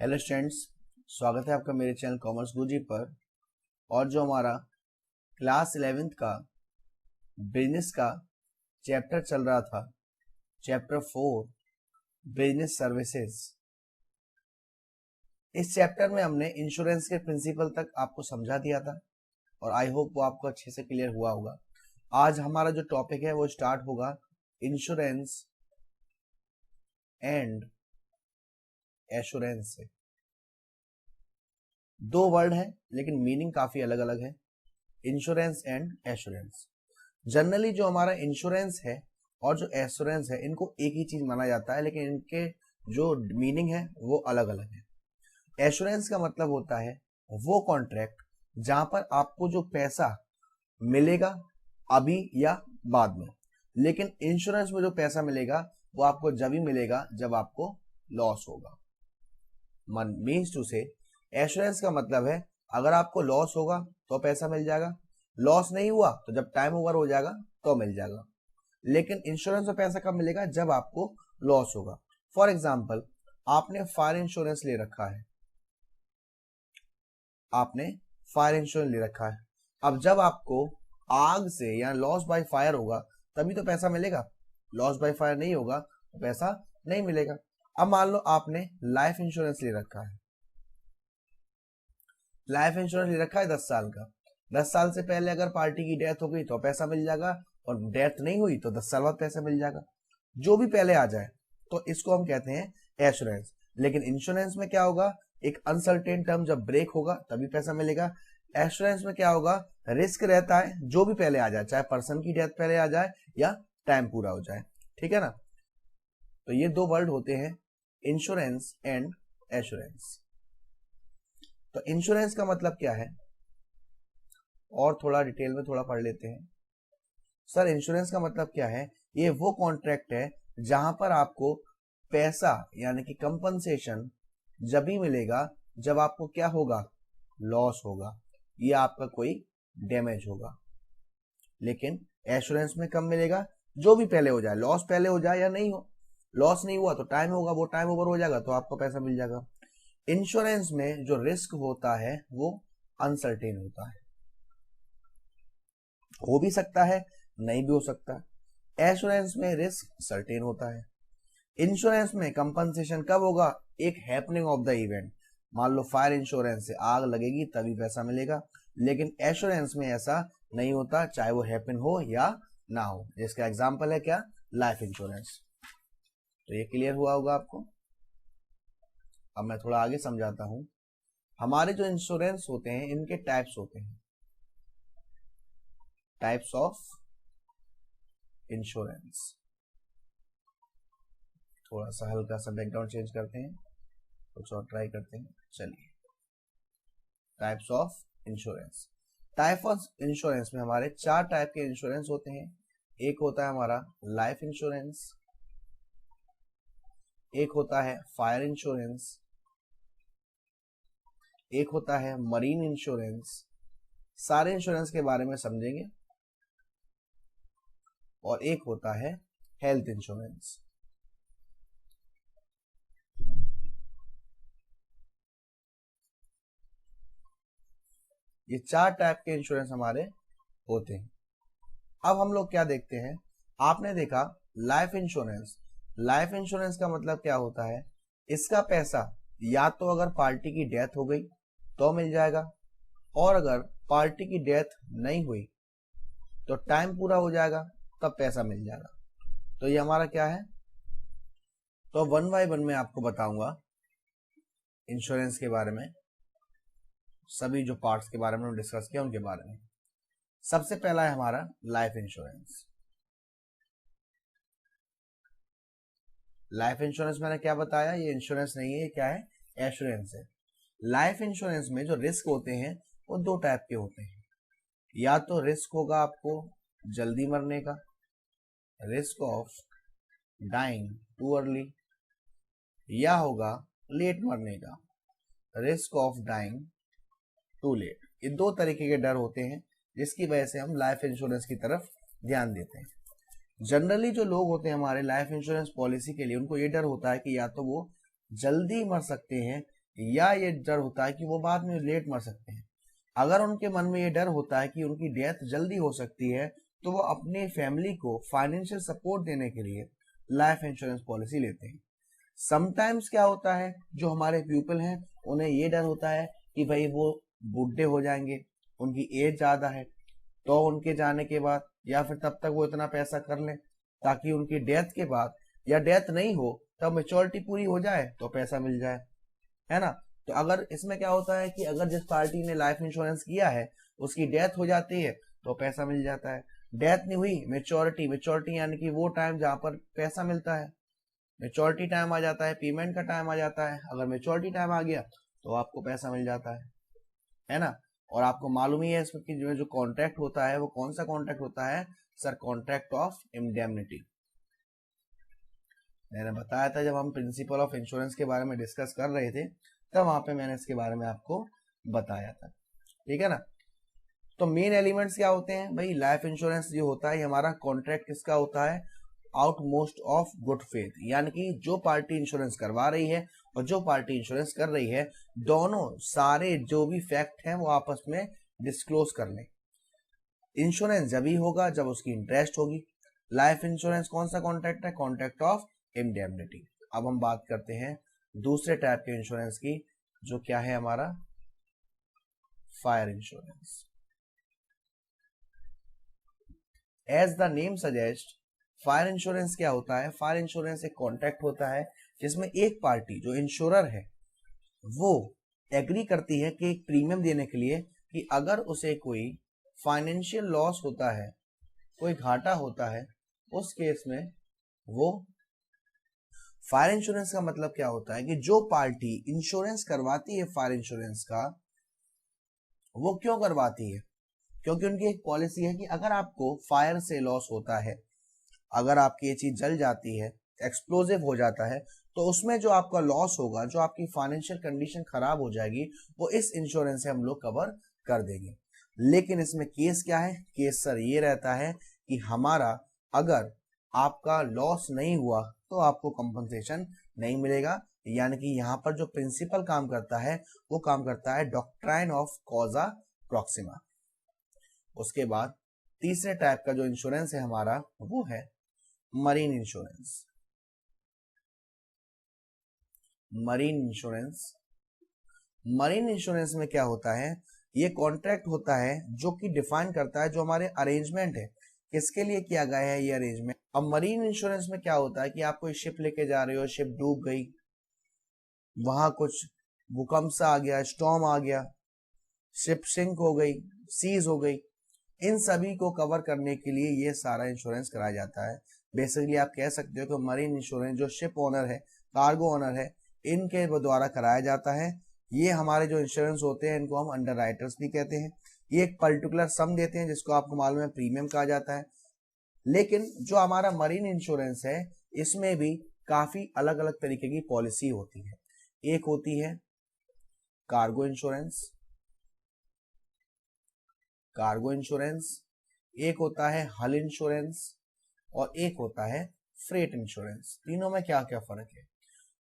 Hello students, स्वागत है आपका मेरे चैनल कॉमर्स गुरुजी पर। और जो हमारा क्लास 11th का बिजनेस का चैप्टर चल रहा था, चैप्टर 4 बिजनेस सर्विसेज, इस चैप्टर में हमने इंश्योरेंस के प्रिंसिपल तक आपको समझा दिया था और आई होप वो आपको अच्छे से क्लियर हुआ होगा। आज हमारा जो टॉपिक है वो स्टार्ट होगा इंश्योरेंस एंड एश्योरेंस से। दो वर्ड है लेकिन मीनिंग काफी अलग अलग है, इंश्योरेंस एंड एश्योरेंस। जनरली जो हमारा इंश्योरेंस है और जो एश्योरेंस है इनको एक ही चीज माना जाता है, लेकिन इनके जो मीनिंग है वो अलग अलग है। एश्योरेंस का मतलब होता है वो कॉन्ट्रैक्ट जहां पर आपको जो पैसा मिलेगा अभी या बाद में, लेकिन इंश्योरेंस में जो पैसा मिलेगा वो आपको जब ही मिलेगा जब आपको लॉस होगा। मीन्स टू से एश्योरेंस का मतलब है अगर आपको लॉस होगा तो पैसा मिल जाएगा, लॉस नहीं हुआ तो जब टाइम ओवर हो जाएगा तो मिल जाएगा। लेकिन इंश्योरेंस में पैसा कब मिलेगा? जब आपको लॉस होगा। फॉर एग्जाम्पल, आपने फायर इंश्योरेंस ले रखा है, आपने फायर इंश्योरेंस ले रखा है। अब जब आपको आग से या लॉस बाय फायर होगा तभी तो पैसा मिलेगा, लॉस बाय फायर नहीं होगा तो पैसा नहीं मिलेगा। अब मान लो आपने लाइफ इंश्योरेंस ले रखा है, लाइफ इंश्योरेंस ले रखा है 10 साल का। 10 साल से पहले अगर पार्टी की डेथ हो गई तो पैसा मिल जाएगा, और डेथ नहीं हुई तो 10 साल बाद पैसा मिल जाएगा, जो भी पहले आ जाए। तो इसको हम कहते हैं एश्योरेंस। लेकिन इंश्योरेंस में क्या होगा? एक अनसर्टेन टर्म जब ब्रेक होगा तभी पैसा मिलेगा। एश्योरेंस में क्या होगा? रिस्क रहता है, जो भी पहले आ जाए, चाहे पर्सन की डेथ पहले आ जाए या टाइम पूरा हो जाए। ठीक है ना? तो ये दो वर्ड होते हैं, इंश्योरेंस एंड एश्योरेंस। तो इंश्योरेंस का मतलब क्या है और थोड़ा डिटेल में थोड़ा पढ़ लेते हैं। सर, इंश्योरेंस का मतलब क्या है? ये वो कॉन्ट्रैक्ट है जहां पर आपको पैसा यानी कि कंपनसेशन जब भी मिलेगा जब आपको क्या होगा? लॉस होगा या आपका कोई डैमेज होगा। लेकिन एश्योरेंस में कब मिलेगा? जो भी पहले हो जाए, लॉस पहले हो जाए या नहीं हो। लॉस नहीं हुआ तो टाइम होगा, वो टाइम ओवर हो जाएगा तो आपको पैसा मिल जाएगा। इंश्योरेंस में जो रिस्क होता है वो अनसर्टेन होता है, हो भी सकता है नहीं भी हो सकता। एश्योरेंस में रिस्क सर्टेन होता है। इंश्योरेंस में कंपनसेशन कब होगा? एक हैपनिंग ऑफ द इवेंट। मान लो फायर इंश्योरेंस से आग लगेगी तभी पैसा मिलेगा, लेकिन एश्योरेंस में ऐसा नहीं होता, चाहे वो हैपन हो या ना हो। जिसका एग्जांपल है क्या? Life insurance. तो ये क्लियर हुआ होगा आपको। अब मैं थोड़ा आगे समझाता हूं। हमारे जो इंश्योरेंस होते हैं इनके टाइप्स होते हैं, टाइप्स ऑफ इंश्योरेंस। थोड़ा सा हल्का सा बैकग्राउंड चेंज करते हैं, कुछ और ट्राई करते हैं। चलिए, types of insurance. Type of insurance में हमारे 4 टाइप के इंश्योरेंस होते हैं। एक होता है हमारा लाइफ इंश्योरेंस, एक होता है फायर इंश्योरेंस, एक होता है मरीन इंश्योरेंस। सारे इंश्योरेंस के बारे में समझेंगे। और एक होता है हेल्थ इंश्योरेंस। ये 4 टाइप के इंश्योरेंस हमारे होते हैं। अब हम लोग क्या देखते हैं? आपने देखा लाइफ इंश्योरेंस। लाइफ इंश्योरेंस का मतलब क्या होता है? इसका पैसा या तो अगर पार्टी की डेथ हो गई तो मिल जाएगा, और अगर पार्टी की डेथ नहीं हुई तो टाइम पूरा हो जाएगा तब पैसा मिल जाएगा। तो ये हमारा क्या है? तो 1 बाय 1 में आपको बताऊंगा इंश्योरेंस के बारे में, सभी जो पार्ट्स के बारे में डिस्कस किया उनके बारे में। सबसे पहला है हमारा लाइफ इंश्योरेंस। लाइफ इंश्योरेंस मैंने क्या बताया? ये इंश्योरेंस नहीं है, ये क्या है? एश्योरेंस है। लाइफ इंश्योरेंस में जो रिस्क होते हैं वो 2 टाइप के होते हैं। या तो रिस्क होगा आपको जल्दी मरने का, risk of dying too early, या होगा लेट मरने का, risk of dying too late. ये 2 तरीके के डर होते हैं जिसकी वजह से हम लाइफ इंश्योरेंस की तरफ ध्यान देते हैं। जनरली जो लोग होते हैं हमारे लाइफ इंश्योरेंस पॉलिसी के लिए, उनको ये डर होता है कि या तो वो जल्दी मर सकते हैं या ये डर होता है कि वो बाद में लेट मर सकते हैं। अगर उनके मन में ये डर होता है कि उनकी डेथ जल्दी हो सकती है, तो वो अपने फैमिली को फाइनेंशियल सपोर्ट देने के लिए लाइफ इंश्योरेंस पॉलिसी लेते हैं। समटाइम्स क्या होता है, जो हमारे पीपल हैं उन्हें ये डर होता है कि भाई वो बूढ़े हो जाएंगे, उनकी एज ज्यादा है, तो उनके जाने के बाद या फिर तब तक वो इतना पैसा कर लें ताकि उनकी डेथ के बाद या डेथ नहीं हो तब मेच्योरिटी पूरी हो जाए तो पैसा मिल जाए, है ना। तो अगर इसमें क्या होता है कि अगर जिस पार्टी ने लाइफ इंश्योरेंस किया है उसकी डेथ हो जाती है तो पैसा मिल जाता है। डेथ नहीं हुई, मेच्योरिटी, मेच्योरिटी यानी कि वो टाइम जहां पर पैसा मिलता है, मेच्योरिटी टाइम आ जाता है, पेमेंट का टाइम आ जाता है। अगर मेच्योरिटी टाइम आ गया तो आपको पैसा मिल जाता है ना। और आपको मालूम ही है इसमें कि जो कॉन्ट्रैक्ट होता है वो कौन सा कॉन्ट्रैक्ट होता है सर, कॉन्ट्रैक्ट ऑफ इंडेमनिटी। मैंने बताया था जब हम प्रिंसिपल ऑफ इंश्योरेंस के बारे में डिस्कस कर रहे थे तब वहां पे मैंने इसके बारे में आपको बताया था, ठीक है ना। तो मेन एलिमेंट्स क्या होते हैं भाई, लाइफ इंश्योरेंस जो होता है हमारा कॉन्ट्रैक्ट किसका होता है, आउटमोस्ट ऑफ गुड फेथ, यानी कि जो पार्टी इंश्योरेंस करवा रही है और जो पार्टी इंश्योरेंस कर रही है दोनों सारे जो भी फैक्ट हैं वो आपस में डिस्क्लोज कर लें। इंश्योरेंस जब ही होगा जब उसकी इंटरेस्ट होगी। लाइफ इंश्योरेंस कौन सा कॉन्ट्रैक्ट है, कॉन्ट्रैक्ट ऑफ इंडेमनिटी। अब हम बात करते हैं दूसरे टाइप के इंश्योरेंस की, जो क्या है हमारा fire insurance. As the name suggest, fire insurance क्या होता है, फायर इंश्योरेंस एक कॉन्ट्रैक्ट होता है जिसमें एक पार्टी जो इंश्योरर है वो एग्री करती है कि एक प्रीमियम देने के लिए कि अगर उसे कोई फाइनेंशियल लॉस होता है, कोई घाटा होता है, उस केस में वो फायर इंश्योरेंस का मतलब क्या होता है कि जो पार्टी इंश्योरेंस करवाती है फायर इंश्योरेंस का, वो क्यों करवाती है, क्योंकि उनकी एक पॉलिसी है कि अगर आपको फायर से लॉस होता है, अगर आपकी ये चीज जल जाती है, एक्सप्लोजिव हो जाता है, तो उसमें जो आपका लॉस होगा, जो आपकी फाइनेंशियल कंडीशन खराब हो जाएगी, वो इस इंश्योरेंस से हम लोग कवर कर देंगे। लेकिन इसमें केस क्या है, केस सर ये रहता है कि हमारा अगर आपका लॉस नहीं हुआ तो आपको कंपनसेशन नहीं मिलेगा। यानी कि यहाँ पर जो प्रिंसिपल काम करता है वो काम करता है डॉक्ट्राइन ऑफ कॉजा प्रॉक्सिमा। उसके बाद तीसरे टाइप का जो इंश्योरेंस है हमारा वो है marine insurance. Marine insurance, marine insurance में क्या होता है, ये कॉन्ट्रैक्ट होता है जो कि डिफाइन करता है जो हमारे अरेंजमेंट है किसके लिए किया गया है ये अरेंजमेंट। अब मरीन इंश्योरेंस में क्या होता है कि आप कोई शिप लेके जा रहे हो, शिप डूब गई, वहां कुछ भूकंप सा आ गया, स्टॉर्म आ गया, शिप सिंक हो गई, सीज हो गई, इन सभी को कवर करने के लिए ये सारा इंश्योरेंस कराया जाता है। बेसिकली आप कह सकते हो कि मरीन इंश्योरेंस जो शिप ओनर है, कार्गो ओनर है, इनके द्वारा कराया जाता है। ये हमारे जो इंश्योरेंस होते हैं इनको हम अंडर राइटर्स भी कहते हैं। ये एक पर्टिकुलर सम देते हैं जिसको आपको मालूम है प्रीमियम कहा जाता है। लेकिन जो हमारा मरीन इंश्योरेंस है इसमें भी काफी अलग अलग तरीके की पॉलिसी होती है। एक होती है कार्गो इंश्योरेंस, कार्गो इंश्योरेंस, एक होता है हल इंश्योरेंस और एक होता है फ्रेट इंश्योरेंस। तीनों में क्या क्या फर्क है,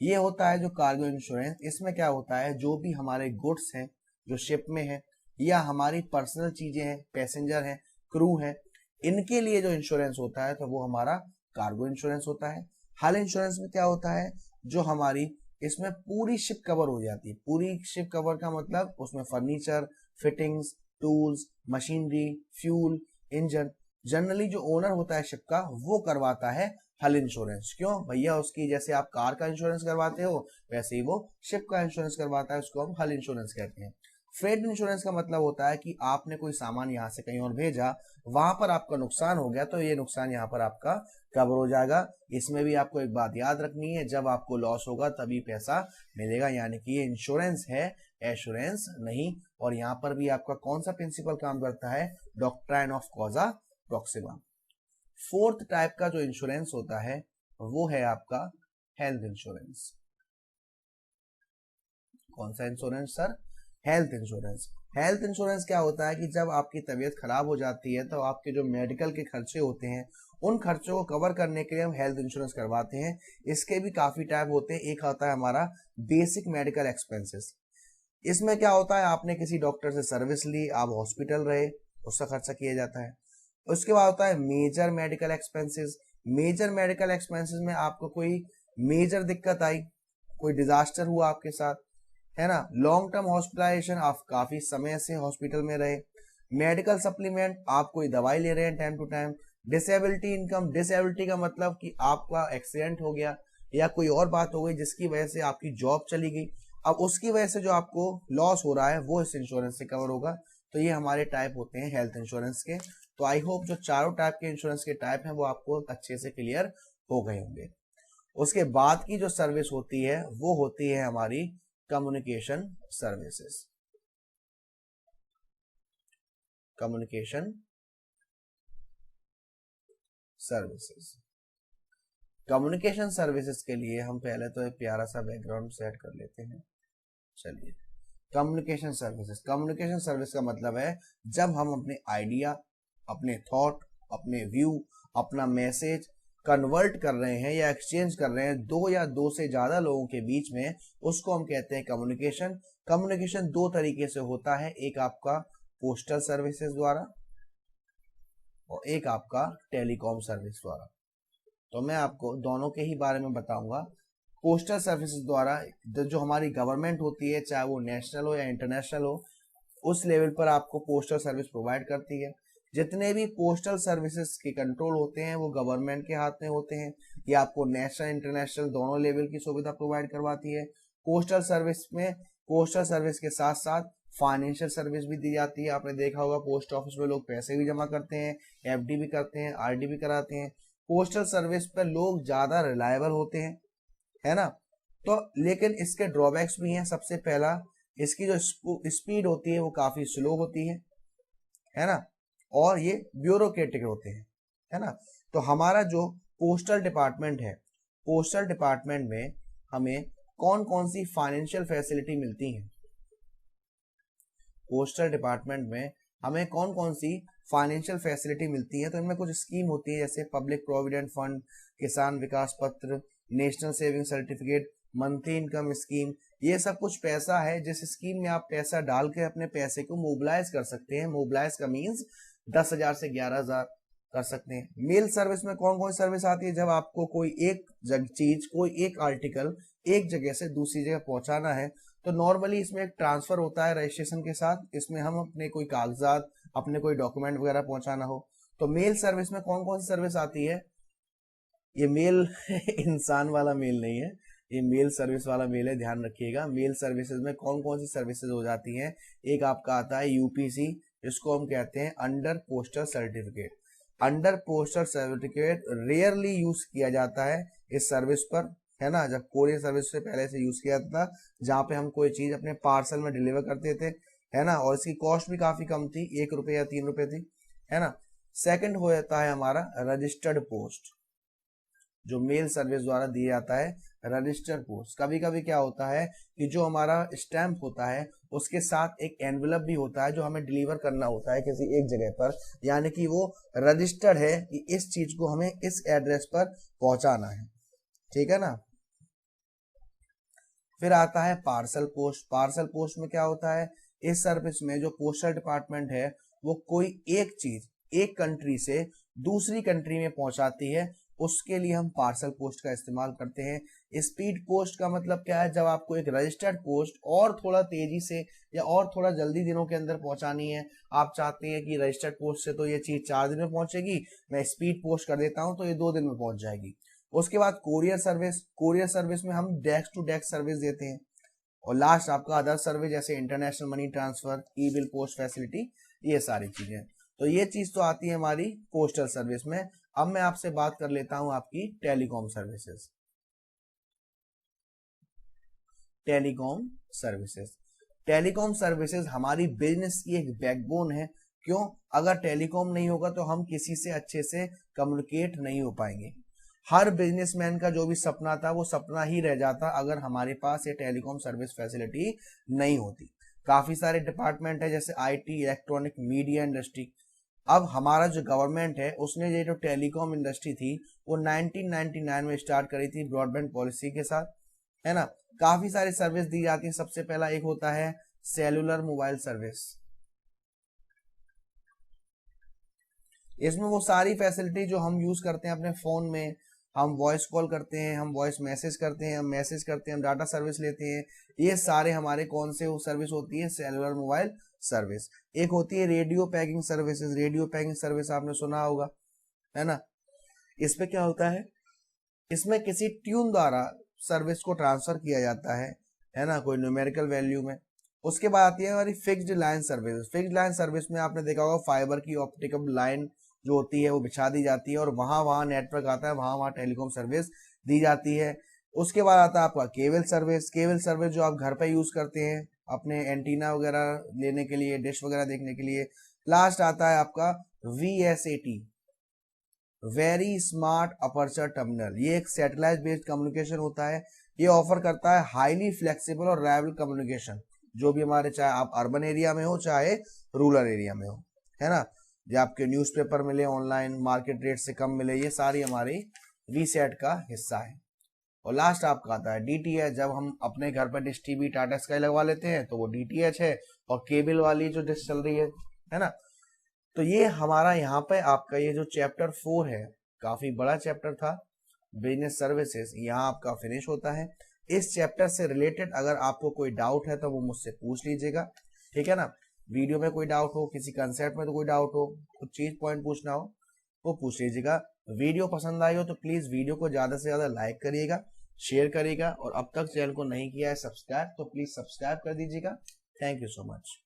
ये होता है जो कार्गो इंश्योरेंस, इसमें क्या होता है जो भी हमारे गुड्स हैं जो शिप में है या हमारी पर्सनल चीजें हैं, पैसेंजर हैं, क्रू हैं, इनके लिए जो इंश्योरेंस होता है तो वो हमारा कार्गो इंश्योरेंस होता है। हल इंश्योरेंस में क्या होता है, जो हमारी इसमें पूरी शिप कवर हो जाती है। पूरी शिप कवर का मतलब उसमें furniture, fittings, tools, machinery, fuel, engine, generally जो ओनर होता है शिप का वो करवाता है हल इंश्योरेंस। क्यों भैया, उसकी जैसे आप कार का इंश्योरेंस करवाते हो वैसे ही वो शिप का इंश्योरेंस करवाता है, उसको हम हल इंश्योरेंस कहते हैं। फ्रेट इंश्योरेंस का मतलब होता है कि आपने कोई सामान यहाँ से कहीं और भेजा, वहां पर आपका नुकसान हो गया तो ये नुकसान यहाँ पर आपका कवर हो जाएगा। इसमें भी आपको एक बात याद रखनी है, जब आपको लॉस होगा तभी पैसा मिलेगा, यानी कि ये इंश्योरेंस है, एश्योरेंस नहीं। और यहाँ पर भी आपका कौन सा प्रिंसिपल काम करता है, doctrine of कॉजा Proxima. Fourth type का जो इंश्योरेंस होता है वो है आपका हेल्थ इंश्योरेंस। कौन सा insurance sir, health insurance. Health insurance क्या होता है कि जब आपकी तबीयत खराब हो जाती है तो आपके जो मेडिकल के खर्चे होते हैं उन खर्चों को कवर करने के लिए हम हेल्थ इंश्योरेंस करवाते हैं। इसके भी काफी टाइप होते हैं। एक आता है हमारा बेसिक मेडिकल एक्सपेंसेस। इसमें क्या होता है, आपने किसी डॉक्टर से सर्विस ली, आप हॉस्पिटल रहे, उसका खर्चा किया जाता है। उसके बाद होता है major medical expenses. Major medical expenses में आपको कोई मेजर दिक्कत आई, कोई डिजास्टर हुआ आपके साथ, है ना, लॉन्ग टर्म हॉस्पिटलाइजेशन, आप काफी समय से हॉस्पिटल में रहे। मेडिकल सप्लीमेंट, आप कोई दवाई ले रहे हैं time to time. Disability income, disability का मतलब कि आपका एक्सीडेंट हो गया या कोई और बात हो गई जिसकी वजह से आपकी जॉब चली गई, अब उसकी वजह से जो आपको लॉस हो रहा है वो इस इंश्योरेंस से कवर होगा। तो ये हमारे टाइप होते हैं हेल्थ इंश्योरेंस के। तो आई होप जो चारों टाइप के इंश्योरेंस के टाइप हैं वो आपको अच्छे से क्लियर हो गए होंगे। उसके बाद की जो सर्विस होती है वो होती है हमारी communication services. Communication services, communication services के लिए हम पहले तो एक प्यारा सा बैकग्राउंड सेट कर लेते हैं। चलिए, कम्युनिकेशन सर्विसेज, कम्युनिकेशन सर्विस का मतलब है जब हम अपने आइडिया, अपने थॉट, अपने व्यू, अपना मैसेज कन्वर्ट कर रहे हैं या एक्सचेंज कर रहे हैं दो या दो से ज्यादा लोगों के बीच में, उसको हम कहते हैं कम्युनिकेशन। कम्युनिकेशन दो तरीके से होता है, एक आपका पोस्टल सर्विसेज द्वारा और एक आपका टेलीकॉम सर्विस द्वारा। तो मैं आपको दोनों के ही बारे में बताऊंगा। पोस्टल सर्विसेज द्वारा जो हमारी गवर्नमेंट होती है, चाहे वो नेशनल हो या इंटरनेशनल हो, उस लेवल पर आपको पोस्टल सर्विस प्रोवाइड करती है। जितने भी पोस्टल सर्विसेज के कंट्रोल होते हैं वो गवर्नमेंट के हाथ में होते हैं। ये आपको नेशनल इंटरनेशनल दोनों लेवल की सुविधा प्रोवाइड करवाती है। पोस्टल सर्विस में पोस्टल सर्विस के साथ साथ फाइनेंशियल सर्विस भी दी जाती है। आपने देखा होगा पोस्ट ऑफिस में लोग पैसे भी जमा करते हैं, एफडी भी करते हैं, आरडी भी कराते हैं। पोस्टल सर्विस पर लोग ज्यादा रिलायबल होते हैं, है ना। तो लेकिन इसके ड्रॉबैक्स भी हैं। सबसे पहला, इसकी जो स्पीड होती है वो काफी स्लो होती है ना, और ये ब्यूरोक्रेटिक होते हैं, है ना। तो हमारा जो पोस्टल डिपार्टमेंट है, पोस्टल डिपार्टमेंट में हमें कौन कौन सी फाइनेंशियल फैसिलिटी मिलती है, पोस्टल डिपार्टमेंट में हमें कौन कौन सी फाइनेंशियल फैसिलिटी मिलती है। तो इनमें कुछ स्कीम होती है जैसे पब्लिक प्रोविडेंट फंड, किसान विकास पत्र, national saving certificate, monthly income scheme. ये सब कुछ पैसा है जिस स्कीम में आप पैसा डाल के अपने पैसे को मोबिलाइज कर सकते हैं। मोबिलाइज का मीन्स 10,000 से 11,000 कर सकते हैं। मेल सर्विस में कौन कौन सर्विस आती है, जब आपको कोई एक चीज, कोई एक आर्टिकल एक जगह से दूसरी जगह पहुंचाना है तो नॉर्मली इसमें एक ट्रांसफर होता है रजिस्ट्रेशन के साथ। इसमें हम अपने कोई कागजात, अपने कोई डॉक्यूमेंट वगैरह पहुंचाना हो तो मेल सर्विस में कौन कौन सी सर्विस आती है। ये मेल इंसान वाला मेल नहीं है, ये मेल सर्विस वाला मेल है, ध्यान रखिएगा। मेल सर्विसेज में कौन कौन सी सर्विसेज हो जाती हैं। एक आपका आता है यूपीसी, जिसको हम कहते हैं under postal certificate. Under postal certificate rarely use किया जाता है इस सर्विस पर, है ना। जब कोरियर सर्विस से पहले से यूज किया था, जहाँ पे हम कोई चीज अपने पार्सल में डिलीवर करते थे, है ना, और इसकी कॉस्ट भी काफी कम थी, 1 रुपये या 3 रुपये थी, है ना। सेकंड हो जाता है हमारा रजिस्टर्ड पोस्ट, जो मेल सर्विस द्वारा दिया जाता है रजिस्टर्ड पोस्ट। कभी कभी क्या होता है कि जो हमारा स्टैंप होता है उसके साथ एक एनवेलप भी होता है जो हमें डिलीवर करना होता है किसी एक जगह पर, यानी कि वो रजिस्टर्ड है कि इस चीज को हमें इस एड्रेस पर पहुंचाना है, ठीक है ना। फिर आता है पार्सल पोस्ट। पार्सल पोस्ट में क्या होता है, इस सर्विस में जो पोस्टल डिपार्टमेंट है वो कोई एक चीज एक कंट्री से दूसरी कंट्री में पहुंचाती है, उसके लिए हम पार्सल पोस्ट का इस्तेमाल करते हैं। स्पीड पोस्ट का मतलब क्या है, जब आपको एक रजिस्टर्ड पोस्ट और थोड़ा तेजी से या और थोड़ा जल्दी दिनों के अंदर पहुंचानी है, आप चाहते हैं कि रजिस्टर्ड पोस्ट से तो ये चीज 4 दिन में पहुंचेगी, मैं स्पीड पोस्ट कर देता हूं तो ये 2 दिन में पहुंच जाएगी। उसके बाद कोरियर सर्विस। कोरियर सर्विस में हम डेस्क टू डेस्क सर्विस देते हैं। और लास्ट आपका अदर सर्विस जैसे इंटरनेशनल मनी ट्रांसफर, ई बिल पोस्ट फैसिलिटी, ये सारी चीजें। तो ये चीज तो आती है हमारी पोस्टल सर्विस में। अब मैं आपसे बात कर लेता हूं आपकी telecom services. Telecom services, telecom services हमारी बिजनेस की एक बैकबोन है। क्यों, अगर टेलीकॉम नहीं होगा तो हम किसी से अच्छे से कम्युनिकेट नहीं हो पाएंगे। हर बिजनेसमैन का जो भी सपना था वो सपना ही रह जाता अगर हमारे पास ये टेलीकॉम सर्विस फैसिलिटी नहीं होती। काफी सारे डिपार्टमेंट है जैसे आईटी, इलेक्ट्रॉनिक, मीडिया इंडस्ट्री। अब हमारा जो गवर्नमेंट है उसने ये जो टेलीकॉम इंडस्ट्री थी वो 1999 में स्टार्ट करी थी ब्रॉडबैंड पॉलिसी के साथ, है ना। काफी सारी सर्विस दी जाती है। सबसे पहला एक होता है सेलुलर मोबाइल सर्विस। इसमें वो सारी फैसिलिटी जो हम यूज करते हैं अपने फोन में, हम वॉइस कॉल करते हैं, हम वॉइस मैसेज करते हैं, हम मैसेज करते हैं, हम डाटा सर्विस लेते हैं, ये सारे हमारे कौन से वो सर्विस होती है, सेलुलर मोबाइल सर्विस। एक होती है radio packing services. Radio packing service आपने सुना होगा, है ना। इसमें क्या होता है, इसमें किसी ट्यून द्वारा सर्विस को ट्रांसफर किया जाता है ना, कोई न्यूमेरिकल वैल्यू में। उसके बाद आती है हमारी fixed line service. Fixed line service में आपने देखा होगा फाइबर की ऑप्टिकल लाइन जो होती है वो बिछा दी जाती है और वहां नेटवर्क आता है, वहां टेलीकॉम सर्विस दी जाती है। उसके बाद आता है आपका केबल सर्विस। केबल सर्विस जो आप घर पे यूज करते हैं अपने एंटीना वगैरह लेने के लिए, डिश वगैरह देखने के लिए। लास्ट आता है आपका VSAT, very smart aperture terminal. ये एक सैटेलाइट बेस्ड कम्युनिकेशन होता है। ये ऑफर करता है हाईली फ्लेक्सिबल और रिलायबल कम्युनिकेशन, जो भी हमारे, चाहे आप अर्बन एरिया में हो चाहे रूरल एरिया में हो, है ना। जो आपके न्यूज़पेपर मिले ऑनलाइन, मार्केट रेट से कम मिले, ये सारी हमारी VSAT का हिस्सा है। और लास्ट आपका आता है DTH। जब हम अपने घर पर डिश टीवी टाटा स्काई लगवा लेते हैं तो वो DTH है। और केबल वाली जो डिश चल रही है ना। तो ये हमारा यहाँ पे आपका ये जो चैप्टर 4 है, काफी बड़ा चैप्टर था, बिजनेस सर्विसेज, यहाँ आपका फिनिश होता है। इस चैप्टर से रिलेटेड अगर आपको कोई डाउट है तो वो मुझसे पूछ लीजिएगा, ठीक है ना। वीडियो में कोई डाउट हो, किसी कंसेप्ट में तो कोई डाउट हो, कुछ चीज पॉइंट पूछना हो वो पूछ लीजिएगा। वीडियो पसंद आई हो तो प्लीज वीडियो को ज्यादा से ज्यादा लाइक करिएगा, शेयर करिएगा, और अब तक चैनल को नहीं किया है सब्सक्राइब तो प्लीज सब्सक्राइब कर दीजिएगा। Thank you so much.